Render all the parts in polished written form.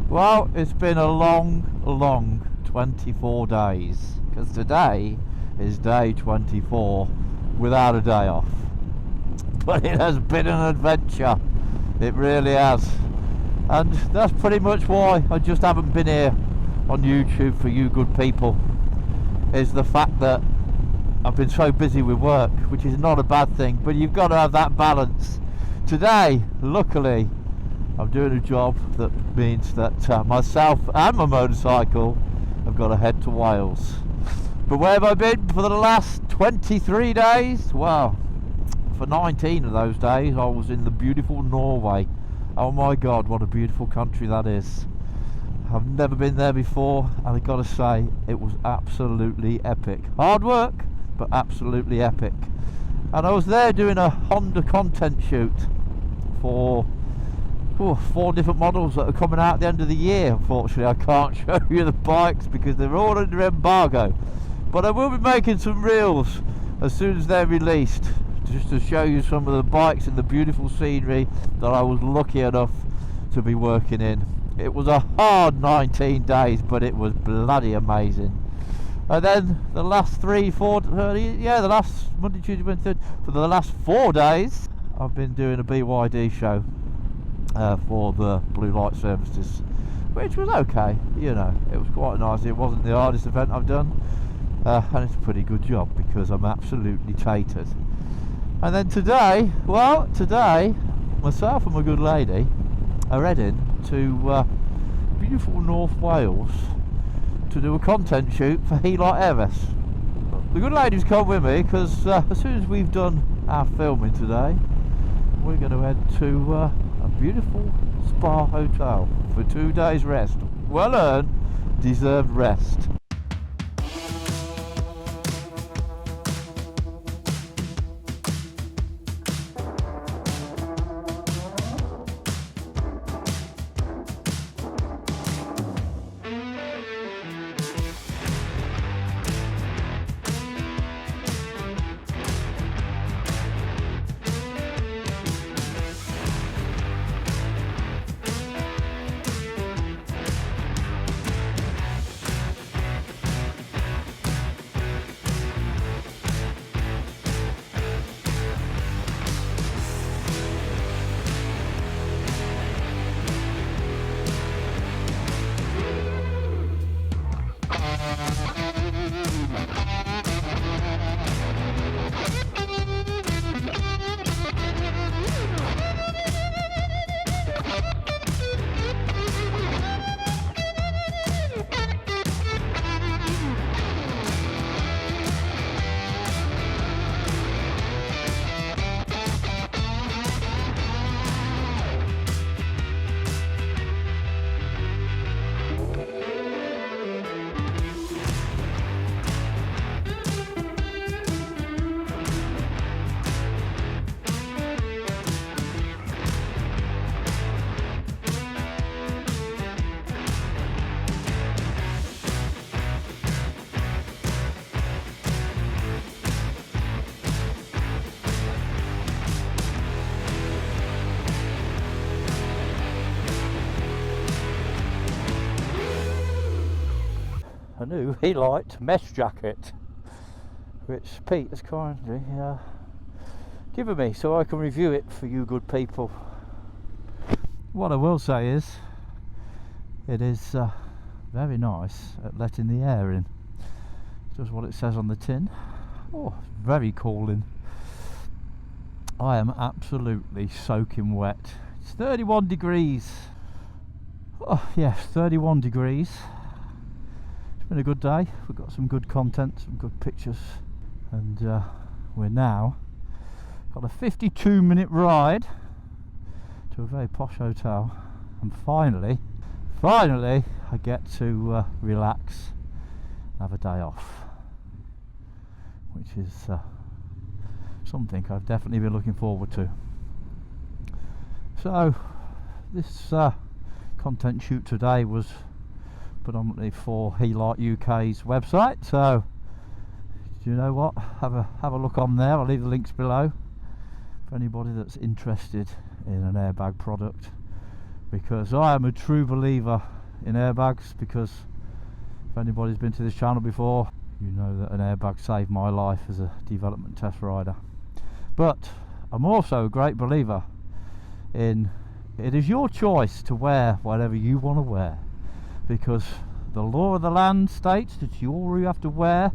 Well, it's been a long 24 days, because today is day 24 without a day off. But it has been an adventure, it really has. And that's pretty much why I just haven't been here on YouTube for you good people, is the fact that I've been so busy with work, which is not a bad thing, but you've got to have that balance. Today, luckily, I'm doing a job that means that myself and my motorcycle have got to head to Wales. But where have I been for the last 23 days? Well, for 19 of those days I was in the beautiful Norway. Oh my god, what a beautiful country that is. I've never been there before, and I've got to say it was absolutely epic. Hard work, but absolutely epic. And I was there doing a Honda content shoot for 4 different models that are coming out at the end of the year. Unfortunately, I can't show you the bikes because they're all under embargo, but I will be making some reels as soon as they're released, just to show you some of the bikes and the beautiful scenery that I was lucky enough to be working in. It was a hard 19 days, but it was bloody amazing. And then the last the last Monday, Tuesday, Wednesday, for the last 4 days I've been doing a BYD show for the blue light services, which was okay, you know, it was quite nice. It wasn't the hardest event I've done, and it's a pretty good job because I'm absolutely tatered. And then today, myself and my good lady are heading to beautiful North Wales to do a content shoot for Helite Airvest. The good lady's come with me because as soon as we've done our filming today, we're going to head to a beautiful spa hotel for 2 days rest. Well earned, deserved rest. A new Helite mesh jacket, which Pete has kindly given me so I can review it for you good people. What I will say is it is very nice at letting the air in, just what it says on the tin. Oh, very cooling. I am absolutely soaking wet. It's 31 degrees. Oh yes, 31 degrees. Been a good day. We've got some good content, some good pictures, and we're now got a 52-minute ride to a very posh hotel, and finally I get to relax, have a day off, which is something I've definitely been looking forward to. So this content shoot today was predominantly for Helite UK's website, so do you know what, have a look on there. I'll leave the links below for anybody that's interested in an airbag product, because I am a true believer in airbags, because if anybody's been to this channel before, you know that an airbag saved my life as a development test rider. But I'm also a great believer in it is your choice to wear whatever you want to wear, because the law of the land states that all you have to wear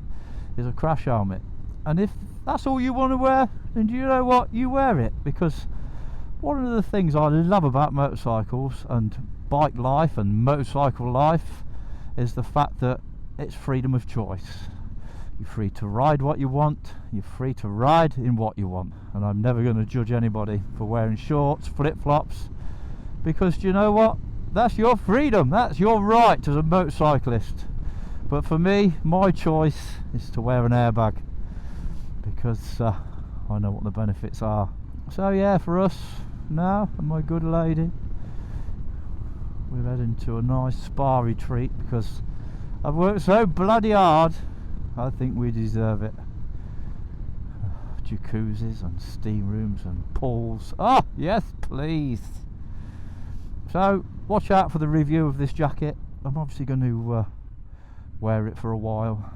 is a crash helmet, and if that's all you want to wear, then do you know what, you wear it. Because one of the things I love about motorcycles and bike life and motorcycle life is the fact that it's freedom of choice. You're free to ride what you want, you're free to ride in what you want, and I'm never going to judge anybody for wearing shorts, flip-flops, because do you know what, that's your freedom, that's your right as a motorcyclist. But for me, my choice is to wear an airbag, because I know what the benefits are. So yeah, for us now and my good lady, we're heading to a nice spa retreat, because I've worked so bloody hard. I think we deserve it. Jacuzzis and steam rooms and pools. Oh yes, please. So watch out for the review of this jacket. I'm obviously going to wear it for a while,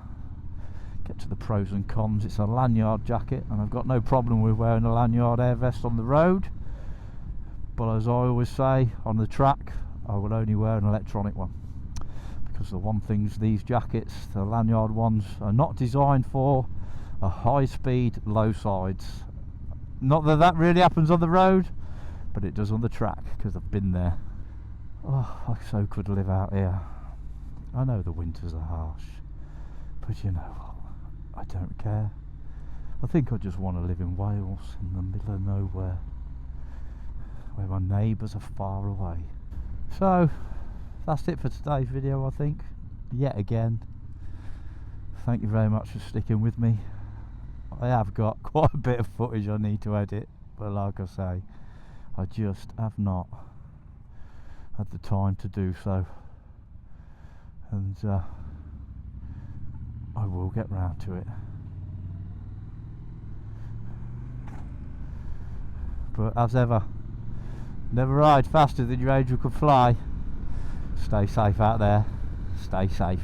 get to the pros and cons. It's a lanyard jacket, and I've got no problem with wearing a lanyard air vest on the road, but as I always say, on the track I will only wear an electronic one, because the one things these jackets, the lanyard ones, are not designed for a high speed, low sides. Not that that really happens on the road, but it does on the track, because I've been there. Oh, I so could live out here. I know the winters are harsh, but you know what, I don't care. I think I just want to live in Wales, in the middle of nowhere, where my neighbours are far away. So that's it for today's video, I think. Yet again, thank you very much for sticking with me. I have got quite a bit of footage I need to edit, but like I say, I just have not had the time to do so, and I will get round to it. But as ever, never ride faster than your angel could fly. Stay safe out there, stay safe.